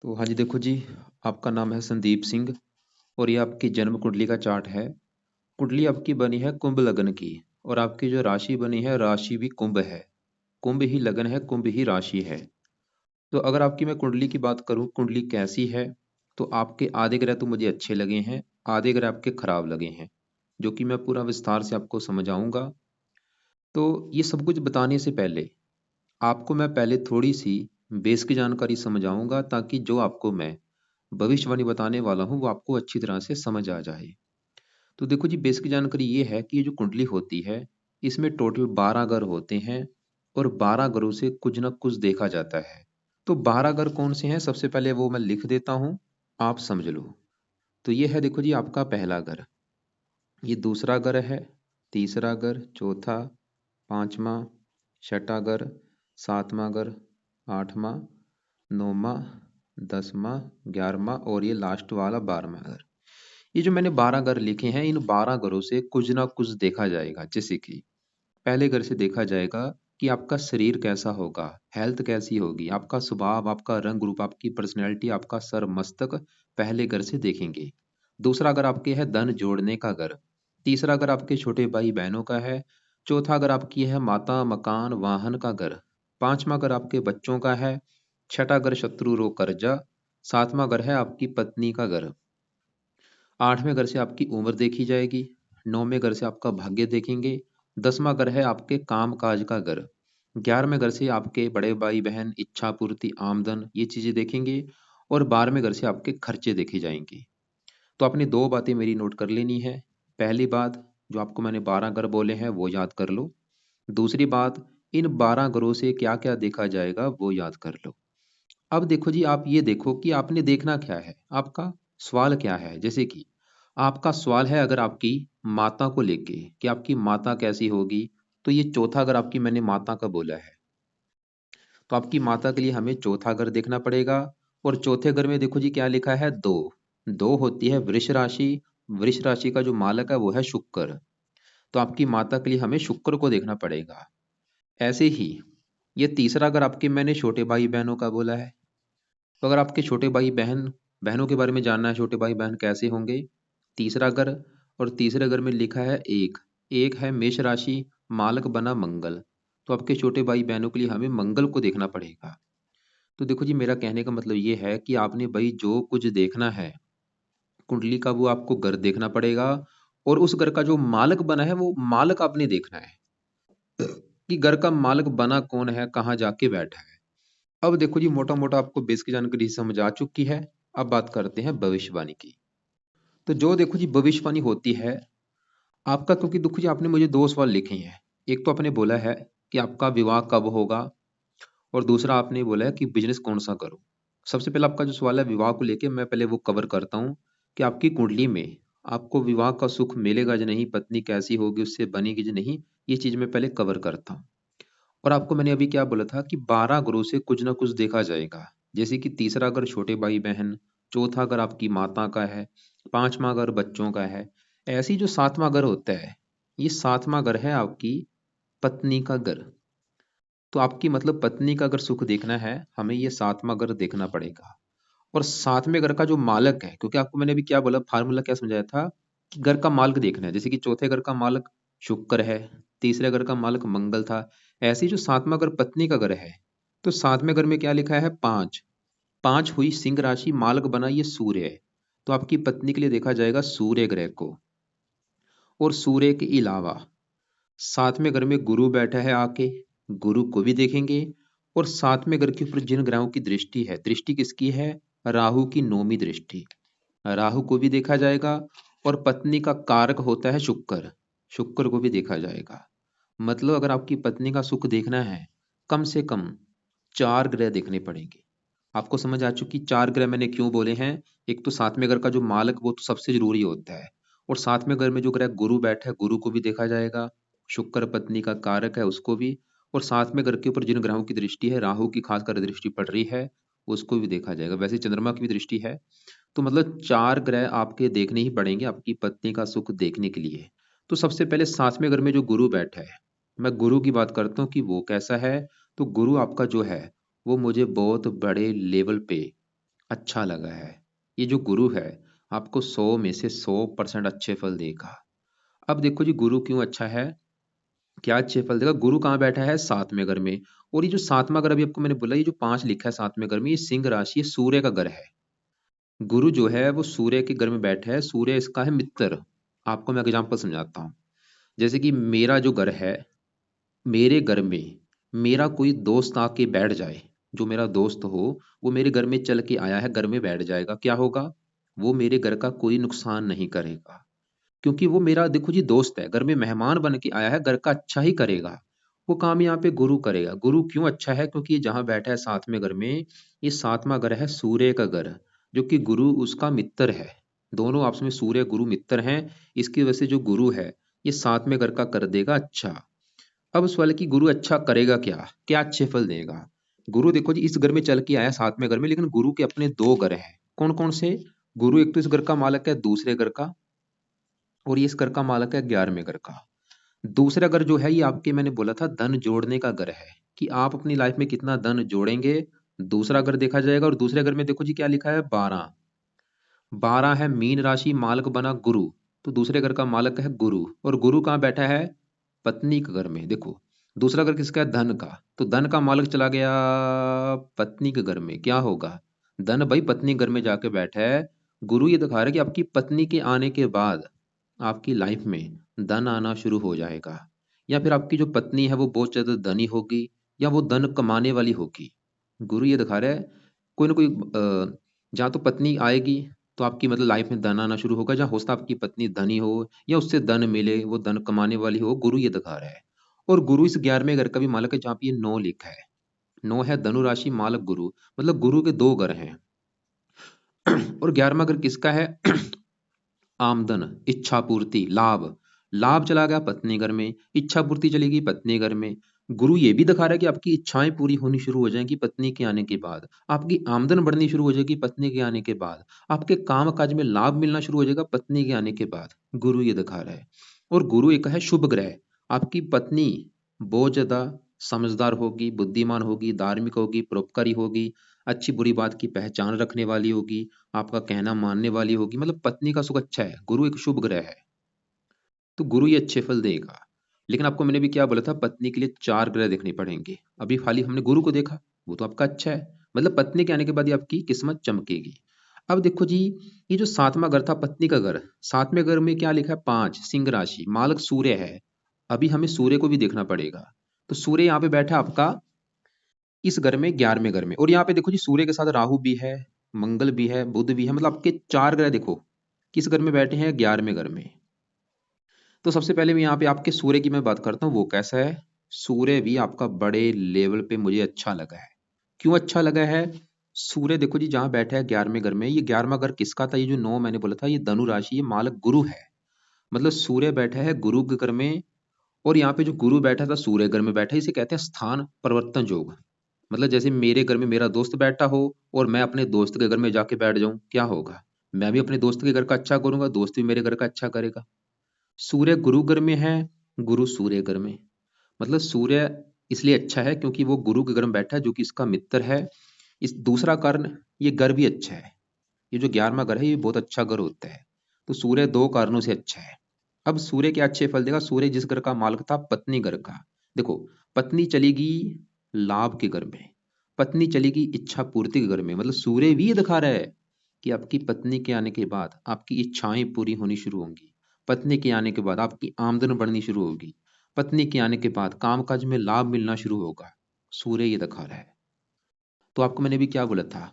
तो हाँ जी, देखो जी, आपका नाम है संदीप सिंह और ये आपकी जन्म कुंडली का चार्ट है। कुंडली आपकी बनी है कुंभ लग्न की और आपकी जो राशि बनी है राशि भी कुंभ है। कुंभ ही लगन है, कुंभ ही राशि है। तो अगर आपकी मैं कुंडली की बात करूं, कुंडली कैसी है, तो आपके आधे ग्रह तो मुझे अच्छे लगे हैं, आधे ग्रह आपके खराब लगे हैं, जो कि मैं पूरा विस्तार से आपको समझाऊंगा। तो ये सब कुछ बताने से पहले आपको मैं पहले थोड़ी सी बेस की जानकारी समझाऊंगा, ताकि जो आपको मैं भविष्यवाणी बताने वाला हूँ वो आपको अच्छी तरह से समझ आ जाए। तो देखो जी, बेसिक जानकारी ये है कि ये जो कुंडली होती है, इसमें टोटल 12 घर होते हैं और 12 घरों से कुछ ना कुछ देखा जाता है। तो 12 घर कौन से हैं, सबसे पहले वो मैं लिख देता हूँ, आप समझ लो। तो ये है, देखो जी, आपका पहला घर, ये दूसरा घर है, तीसरा घर, चौथा, पांचवा, छठा घर, सातवां घर, आठवां, नौवां, 10वां, 11वां और ये लास्ट वाला 12वां घर। ये जो मैंने 12 घर लिखे हैं, इन 12 घरों से कुछ ना कुछ देखा जाएगा। जैसे कि पहले घर से देखा जाएगा कि आपका शरीर कैसा होगा, हेल्थ कैसी होगी, आपका स्वभाव, आपका रंग रूप, आपकी पर्सनैलिटी, आपका सर मस्तक पहले घर से देखेंगे। दूसरा घर आपके है धन जोड़ने का घर। तीसरा घर आपके छोटे भाई बहनों का है। चौथा घर आपकी है माता, मकान, वाहन का घर। पांचवा घर आपके बच्चों का है। छठा घर शत्रु, रोग, कर्जा। सातवां घर है आपकी पत्नी का घर। आठवें घर से आपकी उम्र देखी जाएगी। नौवें घर से आपका भाग्य देखेंगे। 10वां घर है आपके काम काज का घर। 11वें घर से आपके बड़े भाई बहन, इच्छा पूर्ति, आमदन, ये चीजें देखेंगे। और 12वें घर से आपके खर्चे देखे जाएंगे। तो आपने दो बातें मेरी नोट कर लेनी है। पहली बात, जो आपको मैंने 12 घर बोले हैं वो याद कर लो। दूसरी बात, इन 12 घरों से क्या क्या देखा जाएगा वो याद कर लो। अब देखो जी, आप ये देखो कि आपने देखना क्या है, आपका सवाल क्या है। जैसे कि आपका सवाल है अगर आपकी माता को लेके कि आपकी माता कैसी होगी, तो ये चौथा अगर आपकी मैंने माता का बोला है, तो आपकी माता के लिए हमें चौथा घर देखना पड़ेगा। और चौथे घर में देखो जी क्या लिखा है, दो। दो होती है वृष राशि। वृष राशि का जो मालक है वो है शुक्र। तो आपकी माता के लिए हमें शुक्र को देखना पड़ेगा। ऐसे ही ये तीसरा घर आपके मैंने छोटे भाई बहनों का बोला है। तो अगर आपके छोटे भाई बहन, बहनों के बारे में जानना है, छोटे भाई बहन कैसे होंगे, तीसरा घर। और तीसरे घर में लिखा है एक। एक है मेष राशि, मालक बना मंगल। तो आपके छोटे भाई बहनों के लिए हमें मंगल को देखना पड़ेगा। तो देखो जी, मेरा कहने का मतलब ये है कि आपने भाई जो कुछ देखना है कुंडली का, वो आपको घर देखना पड़ेगा। और उस घर का जो मालक बना है वो मालक आपने देखना है कि घर का मालक बना कौन है, कहाँ जाके बैठा है। अब देखो जी, मोटा मोटा आपको बेस की जानकारी समझ आ चुकी है। अब बात करते हैं भविष्यवाणी की। तो जो देखो जी भविष्यवाणी होती है आपका, क्योंकि देखो जी आपने मुझे दो सवाल लिखे हैं। एक तो आपने बोला है कि आपका विवाह कब होगा, और दूसरा आपने बोला है कि बिजनेस कौन सा करूं। सबसे पहले आपका जो सवाल है विवाह को लेके, मैं पहले वो कवर करता हूं कि आपकी कुंडली में आपको विवाह का सुख मिलेगा या नहीं, पत्नी कैसी होगी, उससे बनेगी या नहीं, ये चीज मैं पहले कवर करता हूँ। और आपको मैंने अभी क्या बोला था कि 12 घरों से कुछ ना कुछ देखा जाएगा। जैसे कि तीसरा घर छोटे भाई बहन, चौथा घर आपकी माता का है, पांचवा घर बच्चों का है। ऐसी जो सातवां घर होता है, ये सातवां घर है आपकी पत्नी का घर। तो आपकी मतलब पत्नी का अगर सुख देखना है, हमें ये सातवां घर देखना पड़ेगा। और सातवें घर का जो मालक है, क्योंकि आपको मैंने अभी क्या बोला, फार्मूला क्या समझाया था कि घर का मालक देखना है। जैसे कि चौथे घर का मालक शुक्र है, तीसरे घर का मालक मंगल था। ऐसे ही जो सातवां घर पत्नी का घर है, तो सातवें घर में क्या लिखा है, पांच। पांच हुई सिंह राशि, मालक बना ये सूर्य है। तो आपकी पत्नी के लिए देखा जाएगा सूर्य ग्रह को। और सूर्य के अलावा सातवें घर में गुरु बैठा है आके, गुरु को भी देखेंगे। और सातवें घर के ऊपर जिन ग्रहों की दृष्टि है, दृष्टि किसकी है, राहु की नौवीं दृष्टि, राहु को भी देखा जाएगा। और पत्नी का कारक होता है शुक्र, शुक्र को भी देखा जाएगा। मतलब अगर आपकी पत्नी का सुख देखना है, कम से कम 4 ग्रह देखने पड़ेंगे। आपको समझ आ चुकी 4 ग्रह मैंने क्यों बोले हैं। एक तो सातवें घर का जो मालक, वो तो सबसे जरूरी होता है। और सातवें घर में जो ग्रह गुरु बैठा है, गुरु को भी देखा जाएगा। शुक्र पत्नी का कारक है, उसको भी। और सातवें घर के ऊपर जिन ग्रहों की दृष्टि है, राहु की खासकर दृष्टि पड़ रही है, उसको भी देखा जाएगा। वैसे चंद्रमा की भी दृष्टि है। तो मतलब 4 ग्रह आपके देखने ही पड़ेंगे आपकी पत्नी का सुख देखने के लिए। तो सबसे पहले सातवें घर में जो गुरु बैठा है, मैं गुरु की बात करता हूँ कि वो कैसा है। तो गुरु आपका जो है वो मुझे बहुत बड़े लेवल पे अच्छा लगा है। ये जो गुरु है आपको 100 में से 100% अच्छे फल देगा। अब देखो जी गुरु क्यों अच्छा है, क्या अच्छे फल देगा। गुरु कहाँ बैठा है, 7वें घर में। और ये जो 7वां घर अभी आपको मैंने बोला, ये जो 5 लिखा है 7वें घर में, ये सिंह राशि, ये सूर्य का घर है। गुरु जो है वो सूर्य के घर में बैठा है, सूर्य इसका है मित्र। आपको मैं एग्जांपल समझाता हूँ। जैसे कि मेरा जो घर है, मेरे घर में मेरा कोई दोस्त आके बैठ जाए, जो मेरा दोस्त हो वो मेरे घर में चल के आया है, घर में बैठ जाएगा, क्या होगा, वो मेरे घर का कोई नुकसान नहीं करेगा। क्योंकि वो मेरा देखो जी दोस्त है, घर में मेहमान बन के आया है, घर का अच्छा ही करेगा। वो काम यहाँ पे गुरु करेगा। गुरु क्यों अच्छा है, क्योंकि ये जहाँ बैठा है 7वें घर में, ये 7वां घर है सूर्य का घर, जो कि गुरु उसका मित्र है। दोनों आपस में सूर्य गुरु मित्र हैं। इसकी वजह से जो गुरु है ये 7वें घर का कर देगा अच्छा। अब सवाल है कि गुरु अच्छा करेगा क्या, क्या अच्छे फल देगा। गुरु देखो जी इस घर में चल के आया 7वें घर में, लेकिन गुरु के अपने 2 घर हैं। कौन कौन से, गुरु एक तो इस घर का मालिक है दूसरे घर का, और ये इस घर का मालिक है 11वें घर का। दूसरा घर जो है ये आपके, मैंने बोला था धन जोड़ने का घर है, कि आप अपनी लाइफ में कितना धन जोड़ेंगे, दूसरा घर देखा जाएगा। और दूसरे घर में देखो जी क्या लिखा है, 12। 12 है मीन राशि, मालिक बना गुरु, तो दूसरे घर का मालिक है गुरु। और गुरु कहाँ बैठा है, पत्नी के घर में। देखो दूसरा घर किसका है, धन का, तो धन का मालिक चला गया पत्नी के घर में, क्या होगा, धन भाई पत्नी घर में जाके बैठा है। गुरु ये दिखा रहा है कि आपकी पत्नी के आने के बाद आपकी लाइफ में धन आना शुरू हो जाएगा, या फिर आपकी जो पत्नी है वो बहुत ज्यादा धनी होगी, या वो धन कमाने वाली होगी। गुरु ये दिखा रहा है कोई ना कोई जहाँ तो पत्नी आएगी तो आपकी मतलब लाइफ में धन आना शुरू होगा, जहाँ हो सकता है आपकी पत्नी धनी हो या उससे धन मिले, वो धन कमाने वाली हो, गुरु ये दिखा रहा है। और गुरु इस 11वें घर का भी मालिक है, जहाँ पे ये 9 लिखा है। 9 है धनु राशि, मालिक गुरु, मतलब गुरु के 2 घर हैं। और 11वां घर किसका है, आमदन, इच्छा पूर्ति, लाभ। लाभ चला गया पत्नी घर में, इच्छा पूर्ति चलेगी पत्नी घर में। गुरु ये भी दिखा रहा है कि आपकी इच्छाएं पूरी होनी शुरू हो जाएंगी पत्नी के आने के बाद, आपकी आमदन बढ़नी शुरू हो जाएगी पत्नी के आने के बाद, आपके काम काज में लाभ मिलना शुरू हो जाएगा पत्नी के आने के बाद। गुरु ये दिखा रहा है। और गुरु एक है शुभ ग्रह। आपकी पत्नी बहुत ज्यादा समझदार होगी, बुद्धिमान होगी, धार्मिक होगी, परोपकारी होगी, अच्छी बुरी बात की पहचान रखने वाली होगी, आपका कहना मानने वाली होगी, मतलब पत्नी का सुख अच्छा है। गुरु एक शुभ ग्रह है, तो गुरु ये अच्छे फल देगा। लेकिन आपको मैंने भी क्या बोला था, पत्नी के लिए 4 ग्रह देखने पड़ेंगे। अभी खाली हमने गुरु को देखा, वो तो आपका अच्छा है, मतलब पत्नी के आने के बाद ही आपकी किस्मत चमकेगी। अब देखो जी, ये जो 7वां घर था पत्नी का घर, 7वें घर में क्या लिखा है, 5 सिंह राशि, मालक सूर्य है। अभी हमें सूर्य को भी देखना पड़ेगा। तो सूर्य यहाँ पे बैठा है आपका इस घर में, 11वें घर में। और यहाँ पे देखो जी सूर्य के साथ राहु भी है, मंगल भी है, बुध भी है, मतलब आपके 4 ग्रह देखो किस घर में बैठे हैं, 11वें घर में। तो सबसे पहले मैं यहाँ पे आपके सूर्य की मैं बात करता हूँ, वो कैसा है। सूर्य भी आपका बड़े लेवल पे मुझे अच्छा लगा है। क्यों अच्छा लगा है, सूर्य देखो जी जहाँ बैठा है 11वें घर में, ये 11वां घर किसका था, ये जो 9 मैंने बोला था ये धनु राशि, ये मालक गुरु है। मतलब सूर्य बैठा है गुरु के घर में, और यहाँ पे जो गुरु बैठा था सूर्य घर में बैठा है, इसे कहते हैं स्थान परिवर्तन योग। मतलब जैसे मेरे घर में मेरा दोस्त बैठा हो और मैं अपने दोस्त के घर में जाके बैठ जाऊं, क्या होगा, मैं भी अपने दोस्त के घर का अच्छा करूंगा, दोस्त भी मेरे घर का अच्छा करेगा। सूर्य गुरु घर में है, गुरु सूर्य घर में, मतलब सूर्य इसलिए अच्छा है क्योंकि वो गुरु के घर में बैठा है जो कि इसका मित्र है। इस दूसरा कारण, ये घर भी अच्छा है। ये जो 11वां घर है ये बहुत अच्छा घर होता है। तो सूर्य 2 कारणों से अच्छा है। अब सूर्य के अच्छे फल देगा, सूर्य जिस घर का मालिक था पत्नी घर का। देखो पत्नी चलेगी लाभ के घर में, पत्नी चलेगी इच्छा पूर्ति के घर में, मतलब सूर्य भी ये दिखा रहा है कि आपकी पत्नी के आने के बाद आपकी इच्छाएं पूरी होनी शुरू होंगी, पत्नी के आने के बाद आपकी आमदन बढ़नी शुरू होगी, पत्नी के आने के बाद कामकाज में लाभ मिलना शुरू होगा। सूर्य ये दिखा रहा है। तो आपको मैंने भी क्या बोला था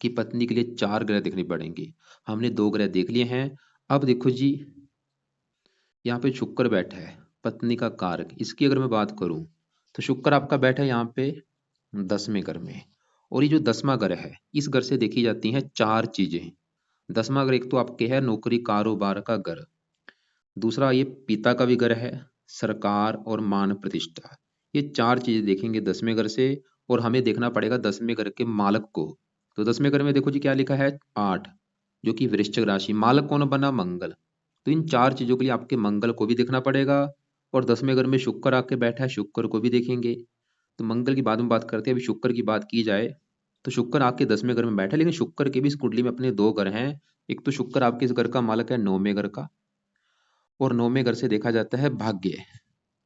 कि पत्नी के लिए 4 ग्रह देखने पड़ेंगे। हमने 2 ग्रह देख लिए हैं। अब देखो जी यहाँ पे शुक्र बैठा है, पत्नी का कारक, इसकी अगर मैं बात करूं तो शुक्र आपका बैठा है यहाँ पे 10वें घर में। और ये जो 10वां घर है इस घर से देखी जाती हैं 4 चीजें। 10वां घर एक तो आपके है नौकरी कारोबार का घर, दूसरा ये पिता का भी घर है, सरकार और मान प्रतिष्ठा। ये 4 चीजें देखेंगे 10वें घर से। और हमें देखना पड़ेगा 10वें घर के मालक को। तो 10वें घर में देखो जी क्या लिखा है, 8, जो कि वृश्चिक राशि, मालक कौन बना, मंगल। तो इन 4 चीजों के लिए आपके मंगल को भी देखना पड़ेगा। और 10वें घर में शुक्र आके बैठा है, शुक्र को भी देखेंगे। तो मंगल की बाद में बात करते हैं, अभी शुक्र की बात की जाए तो शुक्र आपके 10वें घर में बैठा है, लेकिन शुक्र के भी इस कुंडली में अपने दो घर हैं। एक तो शुक्र आपके इस घर का मालक है 9वें घर का, और 9वें घर से देखा जाता है भाग्य।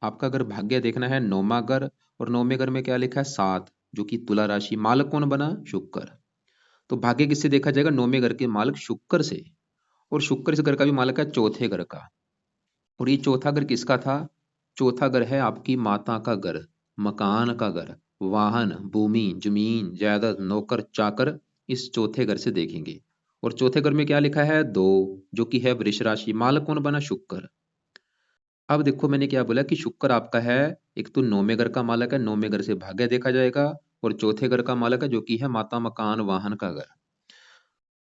आपका अगर भाग्य देखना है 9वां घर, और 9वें घर में क्या लिखा है 7, जो कि तुला राशि। मालक कौन बना? शुक्र। तो भाग्य किससे देखा जाएगा? 9वें घर के मालक शुक्र से। और शुक्र इस घर का भी मालक है चौथे घर का। और ये चौथा घर किसका था? चौथा घर है आपकी माता का घर, मकान का घर, वाहन, भूमि, जमीन, जायदाद, नौकर, चाकर, इस चौथे घर से देखेंगे। और चौथे घर में क्या लिखा है? 2, जो कि है वृष राशि। मालक कौन बना? शुक्र। अब देखो मैंने क्या बोला कि शुक्र आपका है, एक तो 9वें घर का मालक है, 9वें घर से भाग्य देखा जाएगा, और चौथे घर का मालक है जो कि है माता, मकान, वाहन का घर।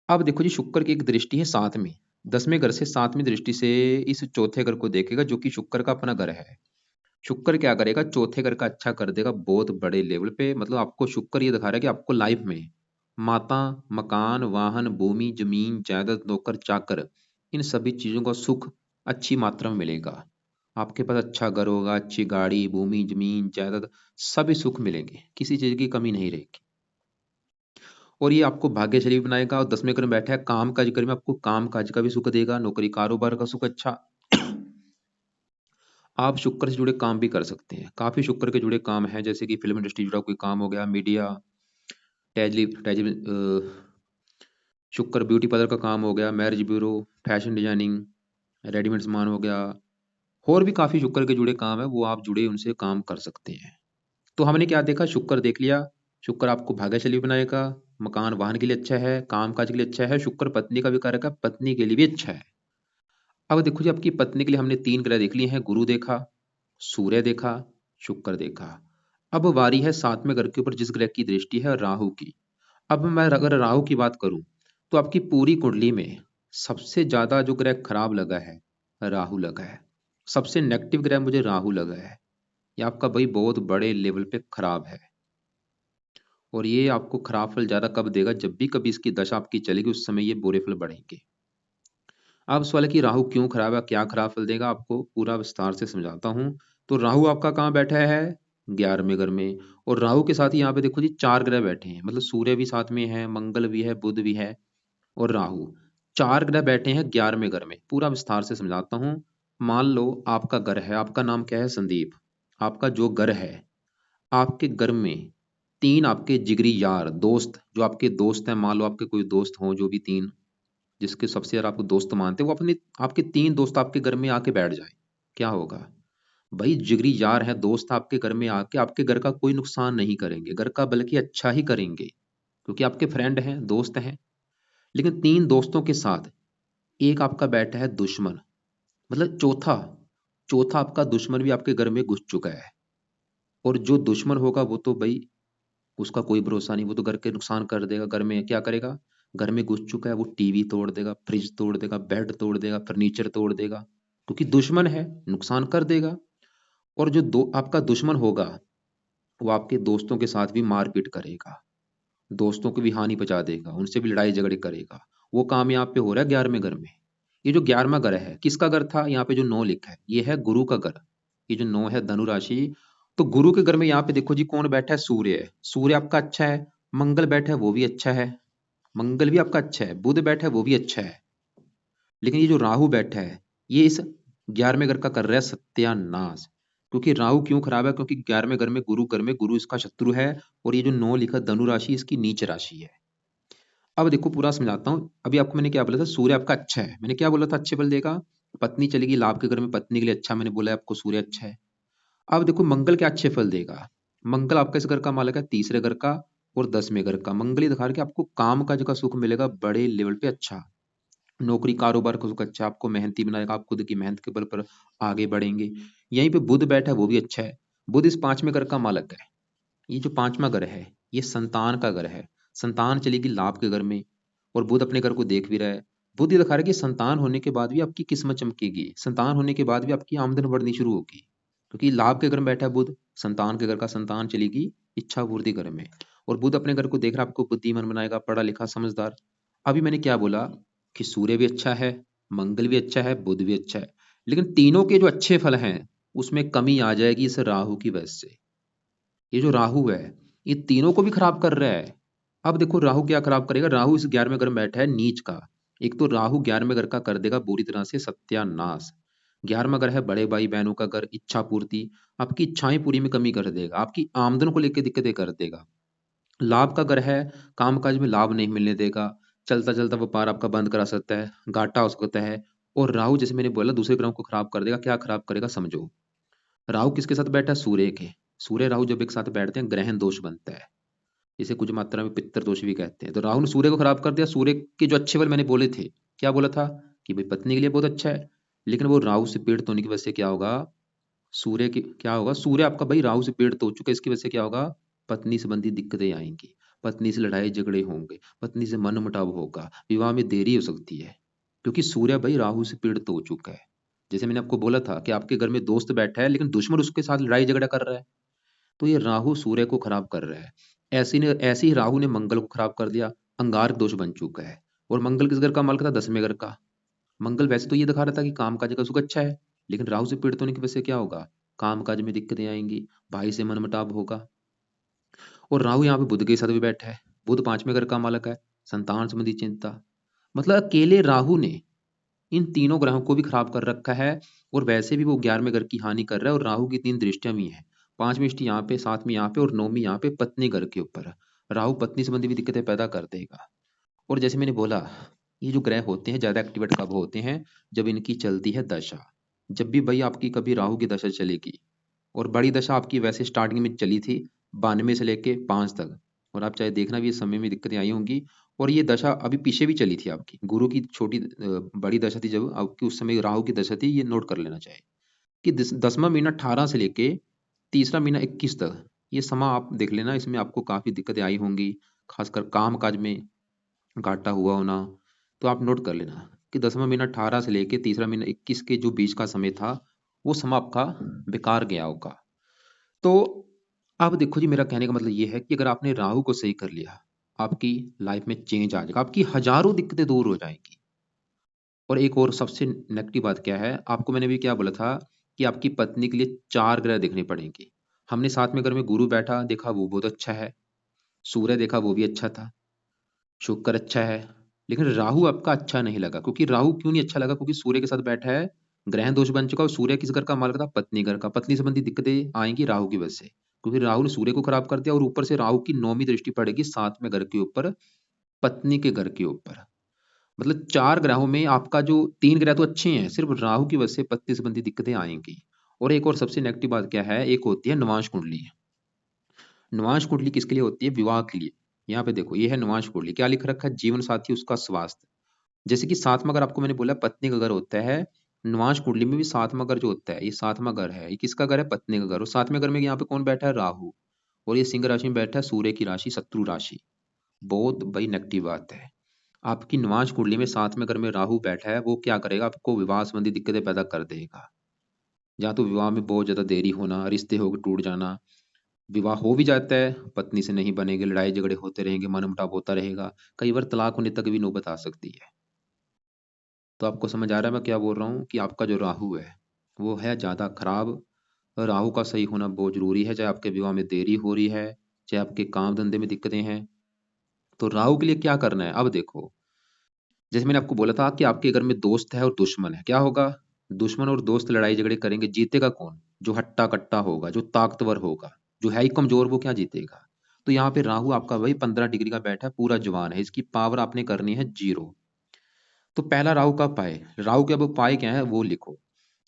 अब देखो जी, शुक्र की एक दृष्टि है 7वीं, 10वें घर से 7वीं दृष्टि से इस चौथे घर को देखेगा, जो कि शुक्र का अपना घर है। शुक्र क्या करेगा? चौथे घर का अच्छा कर देगा बहुत बड़े लेवल पे। मतलब आपको शुक्र ये दिखा रहा है कि आपको लाइफ में माता, मकान, वाहन, भूमि, जमीन, जायदाद, नौकर, चाकर, इन सभी चीजों का सुख अच्छी मात्रा में मिलेगा। आपके पास अच्छा घर होगा, अच्छी गाड़ी, भूमि, जमीन, जायदाद, सभी सुख मिलेंगे, किसी चीज की कमी नहीं रहेगी। और ये आपको भाग्यशाली भी बनाएगा। और 10वें घर में बैठा है काम काज घर में, आपको काम काज का भी सुख देगा, नौकरी कारोबार का सुख अच्छा। आप शुक्र से जुड़े काम भी कर सकते हैं। काफी शुक्र के जुड़े काम हैं, जैसे कि फिल्म इंडस्ट्री जुड़ा कोई काम हो गया, मीडिया, टेली टेली शुक्र ब्यूटी पार्लर का काम हो गया, marriage bureau, fashion designing, readymade सामान हो गया। और भी काफी शुक्र के जुड़े काम है, वो आप जुड़े उनसे काम कर सकते हैं। तो हमने क्या देखा? शुक्र देख लिया। शुक्र आपको भाग्यशाली बनाएगा, मकान वाहन के लिए अच्छा है, काम काज के लिए अच्छा है। शुक्र पत्नी का भी कारक है, पत्नी के लिए भी अच्छा है। अब देखो जी, आपकी पत्नी के लिए हमने 3 ग्रह देख लिए हैं। गुरु देखा, सूर्य देखा, शुक्र देखा। अब बारी है 7वें घर के ऊपर जिस ग्रह की दृष्टि है, राहु की। अब मैं अगर राहु की बात करूं, तो आपकी पूरी कुंडली में सबसे ज्यादा जो ग्रह खराब लगा है, राहु लगा है। सबसे नेगेटिव ग्रह मुझे राहु लगा है। ये आपका भाई बहुत बड़े लेवल पे खराब है। और ये आपको खराब फल ज्यादा कब देगा? जब भी कभी इसकी दशा आपकी चलेगी, उस समय ये बुरे फल बढ़ेंगे। अब सवाल है कि राहु क्यों खराब है, क्या खराब फल देगा, आपको पूरा विस्तार से समझाता हूं। तो राहु आपका कहाँ बैठा है? 11वें घर में। और राहु के साथ ही यहाँ पे देखो जी 4 ग्रह बैठे हैं, मतलब सूर्य भी साथ में है, मंगल भी है, बुध भी है, और राहु। 4 ग्रह बैठे हैं 11वें घर में। पूरा विस्तार से समझाता हूँ। मान लो आपका घर है, आपका नाम क्या है? संदीप। आपका जो घर है, आपके घर में 3 आपके जिगरी यार दोस्त, जो आपके दोस्त हैं, मान लो आपके कोई दोस्त हों, जो भी 3 जिसके सबसे ज्यादा आपको दोस्त मानते हैं, वो अपने आपके 3 दोस्त आपके घर में आके बैठ जाए, क्या होगा? भाई जिगरी यार है, दोस्त आपके घर में आके आपके घर का कोई नुकसान नहीं करेंगे, घर का बल्कि अच्छा ही करेंगे, क्योंकि आपके फ्रेंड हैं, दोस्त हैं। लेकिन 3 दोस्तों के साथ एक आपका बैठा है दुश्मन, मतलब चौथा चौथा आपका दुश्मन भी आपके घर में घुस चुका है। और जो दुश्मन होगा वो तो भाई उसका कोई भरोसा नहीं, वो तो घर के नुकसान कर देगा। घर में क्या करेगा? घर में घुस चुका है, वो टीवी तोड़ देगा, फ्रिज तोड़ देगा, बेड तोड़ देगा, फर्नीचर तोड़ देगा, क्योंकि दुश्मन है, नुकसान कर देगा। और जो दो आपका दुश्मन होगा, वो आपके दोस्तों के साथ भी मारपीट करेगा, दोस्तों को भी हानि पहुंचा देगा, उनसे भी लड़ाई झगड़े करेगा। वो काम यहाँ पे हो रहा है 11वें घर में। ये जो 11वां घर है, किसका घर था? यहाँ पे जो 9 लिखा है, ये है गुरु का घर। ये जो 9 है धनु राशि। तो गुरु के घर में यहाँ पे देखो जी कौन बैठा है? सूर्य है। सूर्य आपका अच्छा है। मंगल बैठा है, वो भी अच्छा है। मंगल भी आपका अच्छा है। बुध बैठा है, वो भी अच्छा है। लेकिन ये जो राहु बैठा है, ये इस 11वें घर का कर रहा है सत्यानाश। क्योंकि राहु क्यों खराब है? क्योंकि 11वें घर में गुरु इसका शत्रु है। और ये जो 9 लिखा धनु राशि, इसकी नीच राशि है। अब देखो पूरा समझाता हूँ। अभी आपको मैंने क्या बोला था? सूर्य आपका अच्छा है। मैंने क्या बोला था? अच्छे फल देगा। पत्नी चलेगी लाभ के घर में, पत्नी के लिए अच्छा, मैंने बोला है आपको सूर्य अच्छा है। अब देखो मंगल क्या अच्छे फल देगा। मंगल आपका इस घर का मालक है, तीसरे घर का और 10वें घर का। मंगल ही दिखा रहा है कि आपको काम काज का सुख मिलेगा बड़े लेवल पे अच्छा। नौकरी कारोबार का सुख अच्छा, आपको मेहनती बनाएगा, आप खुद की मेहनत के बल पर आगे बढ़ेंगे। यहीं पे बुध बैठा है, वो भी अच्छा है। बुध इस 5वें घर का मालक है। ये जो 5वां घर है, ये संतान का घर है। संतान चलेगी लाभ के घर में, और बुध अपने घर को देख भी रहा है। बुध ये दिखा रहा है कि संतान होने के बाद भी आपकी किस्मत चमकेगी, संतान होने के बाद भी आपकी आमदन बढ़नी शुरू होगी, क्योंकि लाभ के घर में बैठा है बुध, संतान के घर का संतान चलेगी इच्छा पूर्ति घर में। और बुध अपने घर को देख रहा है, आपको बुद्धिमान बनाएगा, पढ़ा लिखा समझदार। अभी मैंने क्या बोला कि सूर्य भी अच्छा है, मंगल भी अच्छा है, बुध भी अच्छा है। लेकिन तीनों के जो अच्छे फल हैं, उसमें कमी आ जाएगी इस राहु की वजह से। ये जो राहु है, ये तीनों को भी खराब कर रहा है। अब देखो राहु क्या खराब करेगा, राहु इस 11वें घर में बैठा है नीच का। एक तो राहु 11वें घर का कर देगा बुरी तरह से सत्यानाश। 11वां घर है बड़े भाई बहनों का घर, इच्छा पूर्ति, आपकी इच्छाएं पूरी में कमी कर देगा, आपकी आमदन को लेकर दिक्कतें कर देगा। लाभ का घर है, कामकाज में लाभ नहीं मिलने देगा, चलता चलता व्यापार आपका बंद करा सकता है, घाटा हो सकता है। और राहु जैसे मैंने बोला दूसरे ग्रहों को खराब कर देगा। क्या खराब करेगा समझो। राहु किसके साथ बैठा है, सूर्य के। सूर्य राहु जब एक साथ बैठते हैं ग्रहण दोष बनता है, इसे कुछ मात्रा में पित्तर दोष भी कहते हैं। तो राहु ने सूर्य को खराब कर दिया। सूर्य के जो अच्छे फल मैंने बोले थे, क्या बोला था कि भाई पत्नी के लिए बहुत अच्छा है, लेकिन वो राहु से पीड़ित होने की वजह से क्या होगा, सूर्य की क्या होगा, सूर्य आपका भाई राहु से पीड़ित हो चुका है, इसकी वजह से क्या होगा, पत्नी संबंधी दिक्कतें आएंगी, पत्नी से लड़ाई झगड़े होंगे, पत्नी से मनमुटाव होगा, विवाह में देरी हो सकती है, क्योंकि सूर्य भाई राहु से पीड़ित हो चुका है। जैसे मैंने आपको बोला था कि आपके घर में दोस्त बैठा है लेकिन दुश्मन उसके साथ लड़ाई झगड़ा कर रहा है, तो ये राहु सूर्य को खराब कर रहा है। ऐसे ही राहु ने मंगल को खराब कर दिया, अंगारक दोष बन चुका है। और मंगल किस घर का मालिक था, 10वें घर का। मंगल वैसे तो ये दिखा रहा था कि काम काज का सुख अच्छा है, लेकिन राहु से पीड़ित होने की वजह से क्या होगा, काम काज में दिक्कतें आएंगी, भाई से मनमुटाव होगा। और राहु यहाँ पे बुध के साथ भी बैठा है, बुध 5वें घर का मालक है, संतान संबंधी चिंता। मतलब अकेले राहु ने इन तीनों ग्रहों को भी खराब कर रखा है। और वैसे भी वो 11वें घर की हानि कर रहा है, और राहु की 3 दृष्टियां भी हैं, 5वीं दृष्टि यहाँ पे, 7वीं यहाँ पे, और 9वीं यहाँ पे पत्नी घर के ऊपर। राहु पत्नी संबंधी भी दिक्कतें पैदा कर देगा। और जैसे मैंने बोला, ये जो ग्रह होते हैं ज्यादा एक्टिवेट कब होते हैं, जब इनकी चलती है दशा। जब भी भाई आपकी कभी राहु की दशा चलेगी, और बड़ी दशा आपकी वैसे स्टार्टिंग में चली थी 92 से लेके 5 तक, और आप चाहे देखना भी इस समय में दिक्कतें आई होंगी। और ये दशा अभी पीछे भी चली थी आपकी, गुरु की छोटी बड़ी दशा थी जब आपकी, उस समय राहु की दशा थी, ये नोट कर लेना चाहिए कि 10वां महीना 18 से लेके तीसरा महीना 21 तक, ये समा आप देख लेना, इसमें आपको काफी दिक्कतें आई होंगी, खासकर काम काज में घाटा हुआ होना। तो आप नोट कर लेना कि 10वां महीना 18 से लेके तीसरा महीना 21 के जो बीच का समय था, वो समय आपका बेकार गया होगा। तो अब देखो जी, मेरा कहने का मतलब ये है कि अगर आपने राहु को सही कर लिया, आपकी लाइफ में चेंज आ जाएगा, आपकी हजारों दिक्कतें दूर हो जाएंगी। और एक और सबसे नेगेटिव बात क्या है, आपको मैंने भी क्या बोला था कि आपकी पत्नी के लिए 4 ग्रह देखने पड़ेंगे। हमने 7वें घर में गुरु बैठा देखा, वो बहुत अच्छा है। सूर्य देखा, वो भी अच्छा था। शुक्र अच्छा है। लेकिन राहु आपका अच्छा नहीं लगा, क्योंकि राहु क्यों नहीं अच्छा लगा, क्योंकि सूर्य के साथ बैठा है, ग्रह दोष बन चुका। और सूर्य किस घर का मालक था, पत्नी घर का। पत्नी संबंधी दिक्कतें आएंगी राहु की वजह से, क्योंकि राहु ने सूर्य को खराब कर दिया, और ऊपर से राहु की 9वीं दृष्टि पड़ेगी 7वें घर के ऊपर, पत्नी के घर के ऊपर। मतलब 4 ग्रहों में आपका जो 3 ग्रह तो अच्छे हैं, सिर्फ राहु की वजह से पत्नी संबंधी दिक्कतें आएंगी। और एक और सबसे नेगेटिव बात क्या है, एक होती है नवांश कुंडली। नवांश कुंडली किसके लिए होती है, विवाह के लिए। यहाँ पे देखो, ये है नवांश कुंडली, क्या लिख रखा है, जीवन साथी उसका स्वास्थ्य। जैसे कि 7वां घर आपको मैंने बोला पत्नी का घर होता है, नवांश कुंडली में भी 7वां घर जो होता है, ये 7वां घर है, ये किसका घर है, पत्नी का घर। और 7वें घर में यहाँ पे कौन बैठा है, राहु। और ये सिंह राशि में बैठा है, सूर्य की राशि, शत्रु राशि। बहुत बड़ी नेगेटिव बात है। आपकी नवांश कुंडली में 7वें घर में राहु बैठा है, वो क्या करेगा, आपको विवाह संबंधी दिक्कतें पैदा कर देगा। या तो विवाह में बहुत ज्यादा देरी होना, रिश्ते हो टूट जाना, विवाह हो भी जाता है पत्नी से नहीं बनेंगे, लड़ाई झगड़े होते रहेंगे, मनमुटाव होता रहेगा, कई बार तलाक होने तक भी नौबत आ सकती है। तो आपको समझ आ रहा है मैं क्या बोल रहा हूँ, कि आपका जो राहु है वो है ज़्यादा खराब। राहु का सही होना बहुत जरूरी है, चाहे आपके विवाह में देरी हो रही है, चाहे आपके काम धंधे में दिक्कतें हैं। तो राहु के लिए क्या करना है, अब देखो, जैसे मैंने आपको बोला था कि आपके घर में दोस्त है और दुश्मन है, क्या होगा, दुश्मन और दोस्त लड़ाई झगड़े करेंगे, जीतेगा कौन, जो हट्टा कट्टा होगा, जो ताकतवर होगा, जो है ही कमजोर, वो क्या जीतेगा। तो यहाँ पे राहु आपका भाई 15 डिग्री का बैठा है, पूरा जवान है, इसकी पावर आपने करनी है 0। तो पहला राहु का उपाय, राहु के अब उपाय क्या है वो लिखो।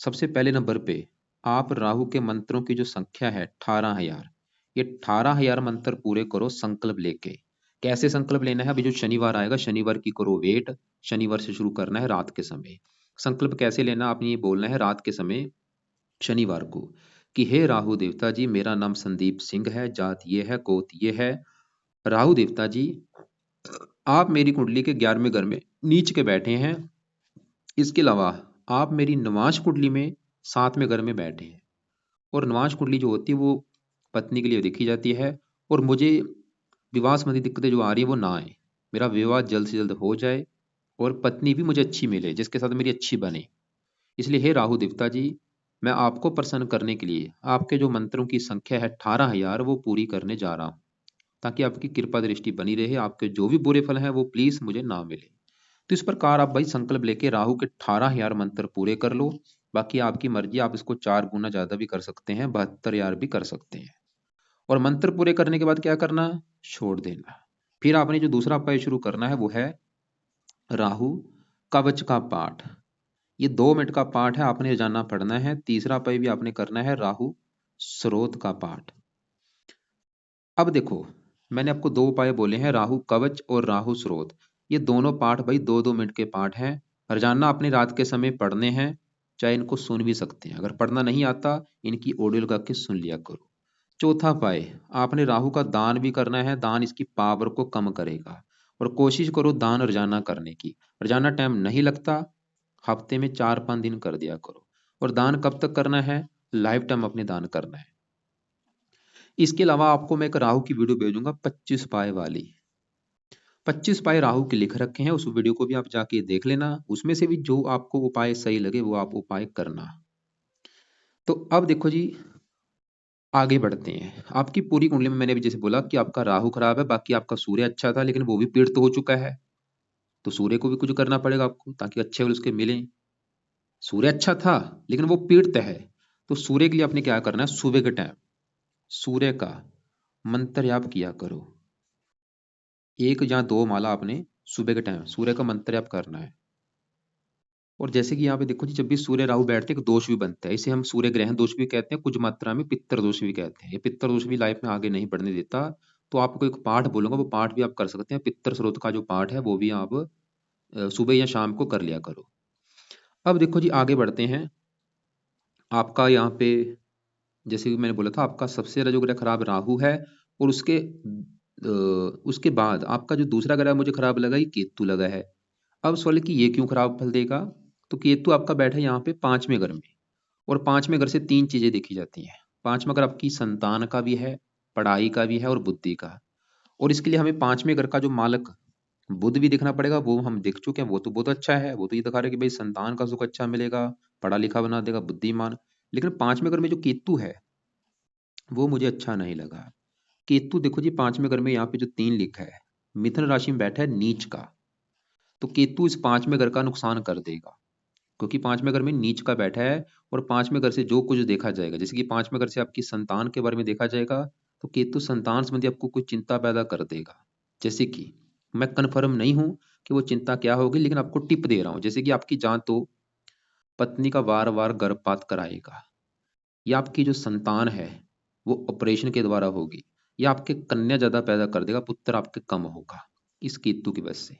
सबसे पहले नंबर पे, आप राहु के मंत्रों की जो संख्या है 18,000, ये 18,000 मंत्र पूरे करो संकल्प लेके। कैसे संकल्प लेना है, अभी जो शनिवार आएगा, शनिवार की करो वेट, शनिवार से शुरू करना है रात के समय। संकल्प कैसे लेना, आपने ये बोलना है रात के समय शनिवार को, कि हे राहु देवता जी, मेरा नाम संदीप सिंह है, जात ये है, गोत ये है। राहु देवता जी, आप मेरी कुंडली के 11वें घर में नीच के बैठे हैं, इसके अलावा आप मेरी नवांश कुंडली में 7वें घर में बैठे हैं। और नवांश कुंडली जो होती है वो पत्नी के लिए देखी जाती है। और मुझे विवाह संबंधी दिक्कतें जो आ रही है वो ना आए, मेरा विवाह जल्द से जल्द हो जाए, और पत्नी भी मुझे अच्छी मिले, जिसके साथ मेरी अच्छी बने। इसलिए हे राहु देवता जी, मैं आपको प्रसन्न करने के लिए आपके जो मंत्रों की संख्या है 18,000, वो पूरी करने जा रहा हूँ। ताकि आपकी कृपा दृष्टि बनी रहे, आपके जो भी बुरे फल हैं वो प्लीज मुझे ना मिले। तो इस प्रकार आप भाई संकल्प लेके राहु के 18,000 मंत्र पूरे कर लो। बाकी आपकी मर्जी, आप इसको 4 गुना ज्यादा भी कर सकते हैं, 72,000 भी कर सकते हैं। और मंत्र पूरे करने के बाद क्या करना है? छोड़ देना। फिर आपने जो दूसरा उपाय शुरू करना है वो है राहु कवच का पाठ। ये 2 मिनट का पाठ है, आपने रोजाना पढ़ना है। तीसरा उपाय भी आपने करना है राहु स्रोत का पाठ। अब देखो, मैंने आपको 2 उपाय बोले हैं, राहु कवच और राहु स्रोत। ये दोनों पाठ भाई 2-2 मिनट के पाठ हैं। रोजाना अपने रात के समय पढ़ने हैं, चाहे इनको सुन भी सकते हैं। अगर पढ़ना नहीं आता, इनकी ऑडियो लगा के सुन लिया करो। चौथा उपाय, आपने राहु का दान भी करना है। दान इसकी पावर को कम करेगा। और कोशिश करो दान रोजाना करने की। रोजाना टाइम नहीं लगता, हफ्ते में 4-5 दिन कर दिया करो। और दान कब तक करना है? लाइफ टाइम अपने दान करना है। इसके अलावा आपको मैं एक राहु की वीडियो भेजूंगा 25 पाए वाली। 25 पाए राहु के लिख रखे हैं, उस वीडियो को भी आप जाके देख लेना। उसमें से भी जो आपको उपाय सही लगे वो आप उपाय करना। तो अब देखो जी, आगे बढ़ते हैं। आपकी पूरी कुंडली में मैंने भी जैसे बोला कि आपका राहु खराब है, बाकी आपका सूर्य अच्छा था लेकिन वो भी पीड़ित तो हो चुका है। तो सूर्य को भी कुछ करना पड़ेगा आपको ताकि अच्छे फल उसके मिले। सूर्य अच्छा था लेकिन वो पीड़ित है। तो सूर्य के लिए आपने क्या करना है? सुबह के टाइम सूर्य का मंत्र जाप किया करो। 1 या 2 माला आपने सुबह के टाइम सूर्य का मंत्र जाप करना है। और जैसे कि यहाँ पे देखो जी, जब भी सूर्य राहु बैठते हैं एक दोष भी बनता है। इसे हम सूर्य ग्रहण दोष भी कहते हैं, कुछ मात्रा में पित्तर दोष भी कहते हैं। ये पित्तर दोष भी लाइफ में आगे नहीं बढ़ने देता। तो आपको एक पाठ बोलूंगा, वो पाठ भी आप कर सकते हैं। पित्तर स्रोत का जो पाठ है वो भी आप सुबह या शाम को कर लिया करो। अब देखो जी, आगे बढ़ते हैं। आपका यहाँ पे जैसे कि मैंने बोला था, आपका सबसे ज्यादा जो ग्रह खराब राहु है। और उसके बाद आपका जो दूसरा ग्रह मुझे खराब लगा, ये केतु लगा है। अब सवाल है कि ये क्यों खराब फल देगा? तो केतु आपका बैठा है यहाँ पे 5वें घर में। और 5वें घर से 3 चीजें देखी जाती हैं। 5वां घर आपकी संतान का भी है, पढ़ाई का भी है और बुद्धि का। और इसके लिए हमें 5वें घर का जो मालक बुध भी देखना पड़ेगा। वो हम देख चुके हैं, वो तो बहुत अच्छा है। वो तो ये दिखा रहा है कि भाई संतान का सुख अच्छा मिलेगा, पढ़ा लिखा बना देगा, बुद्धिमान। लेकिन 5वें घर में जो केतु है वो मुझे अच्छा नहीं लगा। केतु देखो जी, 5वें घर में यहाँ पे जो 3 लिखा है, मिथुन राशि में बैठा है नीच का। तो केतु इस 5वें घर का नुकसान कर देगा, क्योंकि 5वें घर में नीच का बैठा है। और 5वें घर से जो कुछ देखा जाएगा, जैसे कि 5वें घर से आपकी संतान के बारे में देखा जाएगा, तो केतु संतान संबंधी आपको कुछ चिंता पैदा कर देगा। जैसे कि मैं कन्फर्म नहीं हूं कि वो चिंता क्या होगी, लेकिन आपको टिप दे रहा हूं। जैसे कि आपकी जान तो पत्नी का बार बार गर्भपात कराएगा, या आपकी जो संतान है वो ऑपरेशन के द्वारा होगी, या आपके कन्या ज्यादा पैदा कर देगा, पुत्र आपके कम होगा इस केतु की वजह से।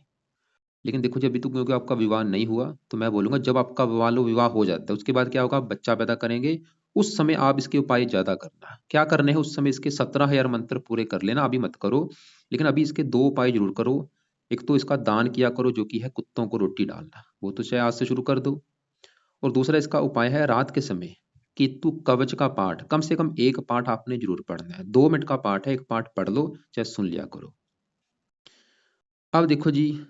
लेकिन देखो जी, अभी तो क्योंकि आपका विवाह नहीं हुआ, तो मैं बोलूंगा जब आपका विवाह हो जाता है उसके बाद क्या होगा, आप बच्चा पैदा करेंगे। उस समय आप इसके उपाय ज्यादा करना। क्या करने हैं उस समय? इसके 17,000 मंत्र पूरे कर लेना, अभी मत करो। लेकिन अभी इसके 2 उपाय जरूर करो। एक तो इसका दान किया करो, जो कि है कुत्तों को रोटी डालना, वो तो चाहे आज से शुरू कर दो। और दूसरा इसका उपाय है रात के समय केतु कवच का पाठ, कम से कम एक पाठ आपने जरूर पढ़ना है। 2 मिनट का पाठ है, एक पाठ पढ़ लो, चाहे सुन लिया करो। अब देखो जी,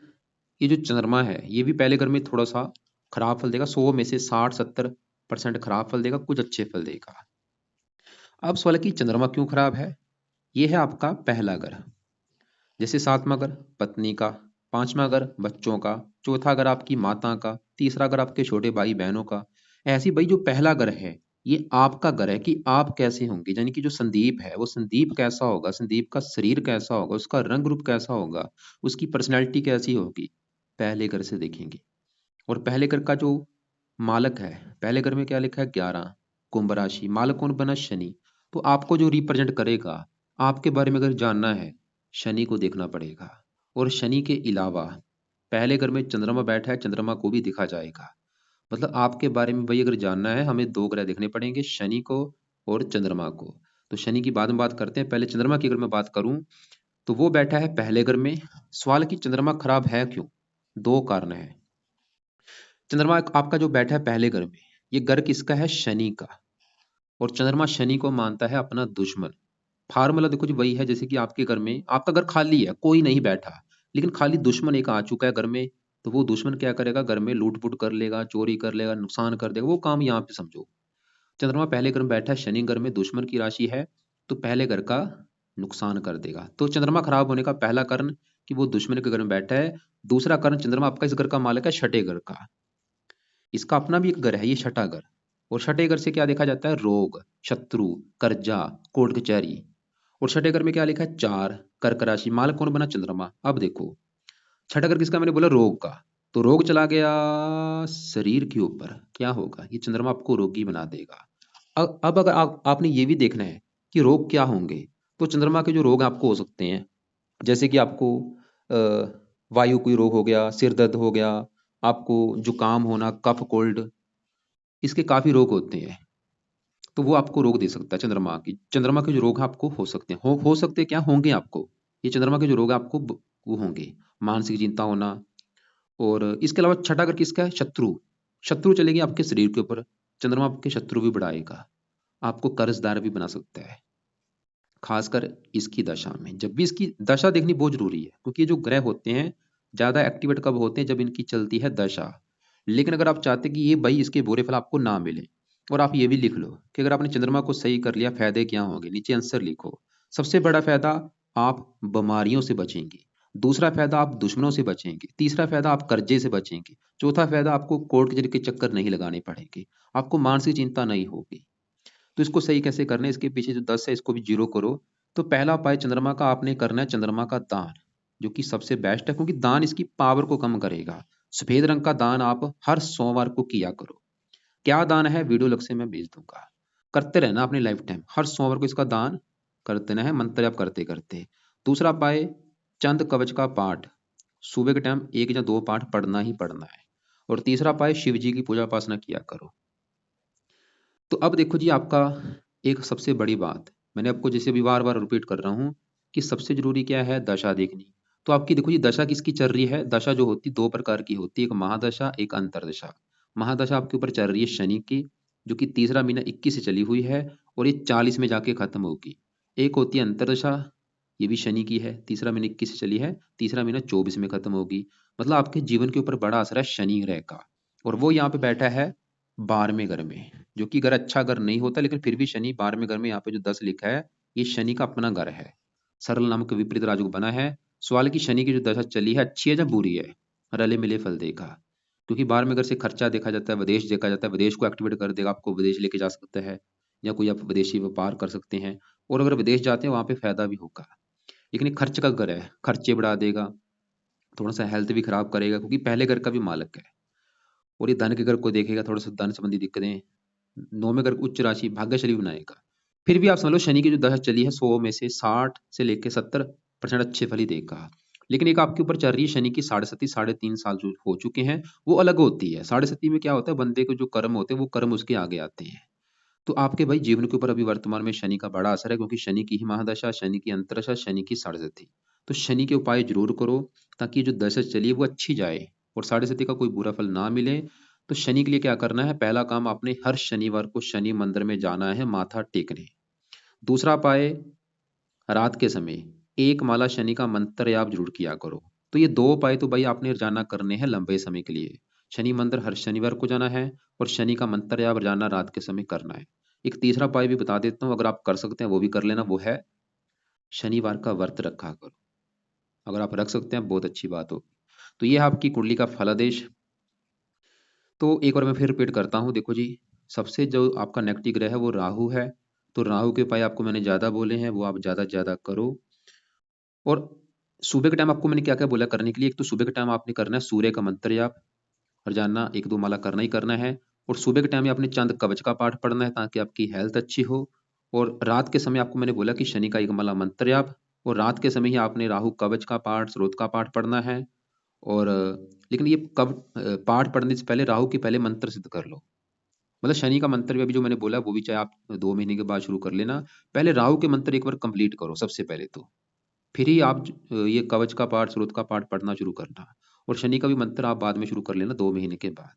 ये जो चंद्रमा है ये भी पहले घर में थोड़ा सा खराब फल देगा। 100 में से 60-70% खराब फल देगा, कुछ अच्छे फल देगा। अब सवाल है कि चंद्रमा क्यों खराब है? ये है आपका पहला घर। जैसे 7वां घर पत्नी का, 5वां घर बच्चों का, चौथा घर आपकी माता का, तीसरा घर आपके छोटे भाई बहनों का। ऐसी भाई जो पहला घर है ये आपका घर है कि आप कैसे होंगे। यानी कि जो संदीप है वो संदीप कैसा होगा, संदीप का शरीर कैसा होगा, उसका रंग रूप कैसा होगा, उसकी पर्सनैलिटी कैसी होगी, पहले घर से देखेंगे। और पहले घर का जो मालक है, पहले घर में क्या लिखा है? 11 कुंभ राशि। मालक कौन बना? शनि। तो आपको जो रिप्रेजेंट करेगा, आपके बारे में अगर जानना है, शनि को देखना पड़ेगा। और शनि के अलावा पहले घर में चंद्रमा बैठा है, चंद्रमा को भी देखा जाएगा। मतलब आपके बारे में भाई अगर जानना है, हमें 2 ग्रह देखने पड़ेंगे, शनि को और चंद्रमा को। तो शनि की बाद में बात करते हैं, पहले चंद्रमा की अगर मैं बात करूं, तो वो बैठा है पहले घर में। सवाल की चंद्रमा खराब है क्यों? 2 कारण है। चंद्रमा आपका जो बैठा है पहले घर में, ये घर किसका है? शनि का। और चंद्रमा शनि को मानता है अपना दुश्मन। फार्मूला देखो जी वही है, जैसे कि आपके घर में आपका घर खाली है, कोई नहीं बैठा, लेकिन खाली दुश्मन एक आ चुका है घर में। तो वो दुश्मन क्या करेगा? घर में लूट पुट कर लेगा, चोरी कर लेगा, नुकसान कर देगा। वो काम यहाँ पे समझो। चंद्रमा पहले घर में बैठा है, शनि घर में दुश्मन की राशि है। तो पहले घर का नुकसान कर देगा। तो चंद्रमा खराब होने का पहला कारण कि वो दुश्मन के घर में बैठा है। दूसरा कारण चंद्रमा आपका इस घर का मालिक है, छठे घर का। इसका अपना भी एक घर है, ये छठा घर। और छठे घर से क्या देखा जाता है? रोग, शत्रु, कर्जा, कोर्ट कचहरी। और छठे घर में क्या लिखा है? 4, कर्क राशि। मालिक कौन बना? चंद्रमा। अब देखो छठा घर किसका? मैंने बोला रोग का। तो रोग चला गया शरीर के ऊपर, क्या होगा? ये चंद्रमा आपको रोगी बना देगा। अब अगर आपने ये भी देखना है कि रोग क्या होंगे, तो चंद्रमा के जो रोग आपको हो सकते हैं, जैसे कि आपको वायु कोई रोग हो गया, सिर दर्द हो गया, आपको जुकाम होना, कफ कोल्ड, इसके काफी रोग होते हैं। तो वो आपको रोग दे सकता है चंद्रमा के जो रोग आपको हो सकते हैं, हो सकते हैं, क्या होंगे आपको? ये चंद्रमा के जो रोग आपको वो होंगे, मानसिक चिंता होना। और इसके अलावा छठा घर किसका है? शत्रु। शत्रु चलेगी आपके शरीर के ऊपर। चंद्रमा आपके शत्रु भी बढ़ाएगा, आपको कर्जदार भी बना सकता है, खासकर इसकी दशा में। जब भी इसकी दशा देखनी बहुत जरूरी है, क्योंकि ये जो ग्रह होते हैं ज्यादा एक्टिवेट कब होते हैं? जब इनकी चलती है दशा। लेकिन अगर आप चाहते कि ये भाई इसके बुरे फल आपको ना मिले, और आप ये भी लिख लो कि अगर आपने चंद्रमा को सही कर लिया, फायदे क्या होंगे, नीचे आंसर लिखो। सबसे बड़ा फायदा, आप बीमारियों से बचेंगे। दूसरा फायदा, आप दुश्मनों से बचेंगे। तीसरा फायदा, आप कर्जे से बचेंगे। चौथा फायदा, आपको कोर्ट कचहरी के चक्कर नहीं लगाने पड़ेंगे। आपको मानसिक चिंता नहीं होगी। तो इसको सही कैसे करना है? इसके पीछे जो 10 है इसको भी जीरो करो। तो पहला उपाय चंद्रमा का आपने करना है चंद्रमा का दान, जो कि सबसे बेस्ट है, क्योंकि दान इसकी पावर को कम करेगा। सफेद रंग का दान आप हर सोमवार को किया करो। क्या दान है? वीडियो लग से मैं भेज दूंगा। करते रहना अपने लाइफ टाइम, हर सोमवार को इसका दान करते रहना है, मंत्र आप करते करते। दूसरा उपाय, चंद कवच का पाठ सुबह के टाइम 1 या 2 पाठ पढ़ना ही पढ़ना है। और तीसरा उपाय, शिव जी की पूजा उपासना किया करो। तो अब देखो जी, आपका एक सबसे बड़ी बात, मैंने आपको जैसे भी बार बार रिपीट कर रहा हूँ कि सबसे जरूरी क्या है? दशा देखनी। तो आपकी देखो जी, दशा किसकी चल रही है? दशा जो होती 2 प्रकार की होती है, एक महादशा, एक अंतरदशा। महादशा आपके ऊपर चल रही है शनि की, जो कि तीसरा महीना 21 से चली हुई है, और ये 40 में जाके खत्म होगी। एक होती है अंतरदशा, ये भी शनि की है, तीसरा महीना 21 से चली है, तीसरा महीना 24 में खत्म होगी। मतलब आपके जीवन के ऊपर बड़ा असर है शनि ग्रह का। और वो यहाँ पे बैठा है 12वें घर में, जो कि घर अच्छा घर नहीं होता, लेकिन फिर भी शनि 12वें घर में, यहाँ पे जो 10 लिखा है, ये शनि का अपना घर है। सरल नामक विपरीत राजयोग बना है। सवाल की शनि की जो दशा चली है, अच्छी है या बुरी है? रले मिले फल देगा। क्योंकि 12वें घर से खर्चा देखा जाता है, विदेश देखा जाता है, विदेश को एक्टिवेट कर देगा, आपको विदेश लेके जा सकता है, या कोई आप विदेशी व्यापार कर सकते हैं। और अगर विदेश जाते हैं वहां पे फायदा भी होगा। लेकिन ये खर्च का घर है, खर्चे बढ़ा देगा, थोड़ा सा हेल्थ भी खराब करेगा, क्योंकि पहले घर का भी मालिक है। और ये धन के घर को देखेगा, थोड़ा सा धन संबंधी दिक्कतें। 9वें घर को उच्च राशि भाग्यशाली बनाएगा। फिर भी आप समझ लो शनि की जो दशा चली है, 100 में से 60 से लेकर 70% अच्छे फल ही देगा। लेकिन एक आपके ऊपर चल रही है शनि की 7.5 3.5 साल जो हो चुके हैं, वो अलग होती है। 7.5 में क्या होता है? बंदे के जो कर्म होते हैं वो कर्म उसके आगे आते हैं। तो आपके भाई जीवन के ऊपर अभी वर्तमान में शनि का बड़ा असर है, क्योंकि शनि की ही महादशा, शनि की अंतरदशा, शनि की 7.5। तो शनि के उपाय जरूर करो, ताकि जो दशा चली है वो अच्छी जाए, और 7.5 का कोई बुरा फल ना मिले। तो शनि के लिए क्या करना है? पहला काम, आपने हर शनिवार को शनि मंदिर में जाना है माथा टेकने। दूसरा उपाय, रात के समय एक माला शनि का मंत्र आप जरूर किया करो। तो ये 2 उपाय तो भाई आपने रोजाना करने हैं लंबे समय के लिए। शनि मंदिर हर शनिवार को जाना है, और शनि का मंत्र आप रोजाना रात के समय करना है। एक तीसरा उपाय भी बता देता हूँ, अगर आप कर सकते हैं वो भी कर लेना, वो है शनिवार का व्रत रखा करो। अगर आप रख सकते हैं बहुत अच्छी बात हो। तो ये है आपकी कुंडली का फलादेश। तो एक बार मैं फिर रिपीट करता हूँ, देखो जी, सबसे जो आपका नेगेटिव ग्रह है वो राहु है। तो राहु के उपाय आपको मैंने ज्यादा बोले हैं, वो आप ज्यादा से ज्यादा करो। और सुबह के टाइम आपको मैंने क्या क्या बोला करने के लिए? एक तो सुबह के टाइम आपने करना है सूर्य का मंत्र जाप, रोजाना 1-2 माला करना ही करना है। और सुबह के टाइम में आपने चंद कवच का पाठ पढ़ना है, ताकि आपकी हेल्थ अच्छी हो। और रात के समय आपको मैंने बोला कि शनि का 1 माला मंत्र जाप, और रात के समय ही आपने राहु कवच का पाठ, स्रोत का पाठ पढ़ना है। और लेकिन ये कब पाठ पढ़ने से पहले राहु के पहले मंत्र सिद्ध कर लो। मतलब शनि का मंत्र भी अभी जो मैंने बोला वो भी चाहे आप 2 महीने के बाद शुरू कर लेना। पहले राहु के मंत्र एक बार कंप्लीट करो सबसे पहले तो, फिर ही आप ये कवच का पाठ, स्रोत का पाठ पढ़ना शुरू करना। और शनि का भी मंत्र आप बाद में शुरू कर लेना 2 महीने के बाद।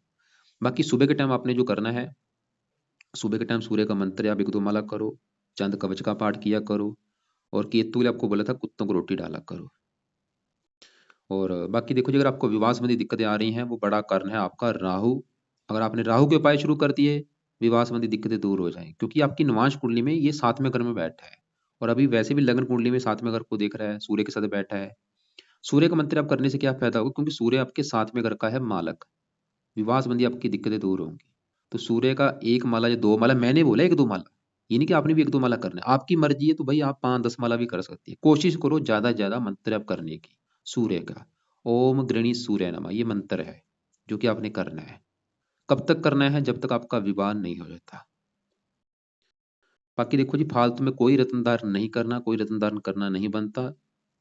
बाकी सुबह के टाइम आपने जो करना है, सुबह के टाइम सूर्य का मंत्र आप 1-2 माला करो, चंद कवच का पाठ किया करो, और केतु के लिए आपको बोला था कुत्तों को रोटी डाला करो। और बाकी देखो जी, अगर आपको विवाह संबंधी दिक्कतें आ रही हैं, वो बड़ा कारण है आपका राहु। अगर आपने राहु के उपाय शुरू कर दिए, विवाह संबंधी दिक्कतें दूर हो जाएं, क्योंकि आपकी निवांश कुंडली में ये 7वें घर में बैठा है। और अभी वैसे भी लग्न कुंडली में साथ में अगर को देख रहा है, सूर्य के साथ बैठा है। सूर्य का मंत्र आप करने से क्या फायदा होगा, क्योंकि सूर्य आपके साथ में घर का है मालक। विवाह संबंधी आपकी दिक्कतें दूर होंगी। तो सूर्य का एक माला या दो माला, मैंने बोला एक दो माला, ये नहीं कि आपने भी एक दो माला करना है, आपकी मर्जी है तो भाई आप 5-10 माला भी कर सकती है। कोशिश करो ज्यादा से ज्यादा मंत्र आप करने की सूर्य का। ओम गृणी सूर्य नमः, ये मंत्र है जो कि आपने करना है। कब तक करना है, जब तक आपका विवाह नहीं हो जाता। बाकी देखो जी, फालतू में कोई रत्न दान नहीं करना, कोई रत्न दान करना नहीं बनता।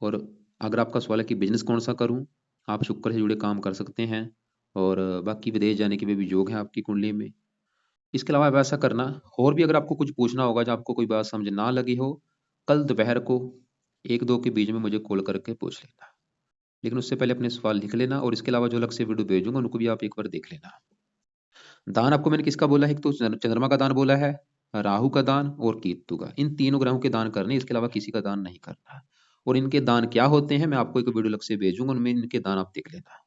और अगर आपका सवाल है कि बिजनेस कौन सा करूं, आप शुक्र से जुड़े काम कर सकते हैं। और बाकी विदेश जाने के भी योग है आपकी कुंडली में। इसके अलावा आप ऐसा करना, और भी अगर आपको कुछ पूछना होगा, जो आपको कोई बात समझ ना लगी हो, कल दोपहर को 1-2 के बीच में मुझे कॉल करके पूछ लेना। लेकिन उससे पहले अपने सवाल लिख लेना, और इसके अलावा जो अलग से वीडियो भेजूंगा उनको भी आप एक बार देख लेना। दान आपको मैंने किसका बोला है, एक तो चंद्रमा का दान बोला है, राहु का दान और केतु का, इन तीनों ग्रहों के दान करने, इसके अलावा किसी का दान नहीं करना। और इनके दान क्या होते हैं मैं आपको एक वीडियो अलग से भेजूंगा, उनमें इनके दान आप देख लेना।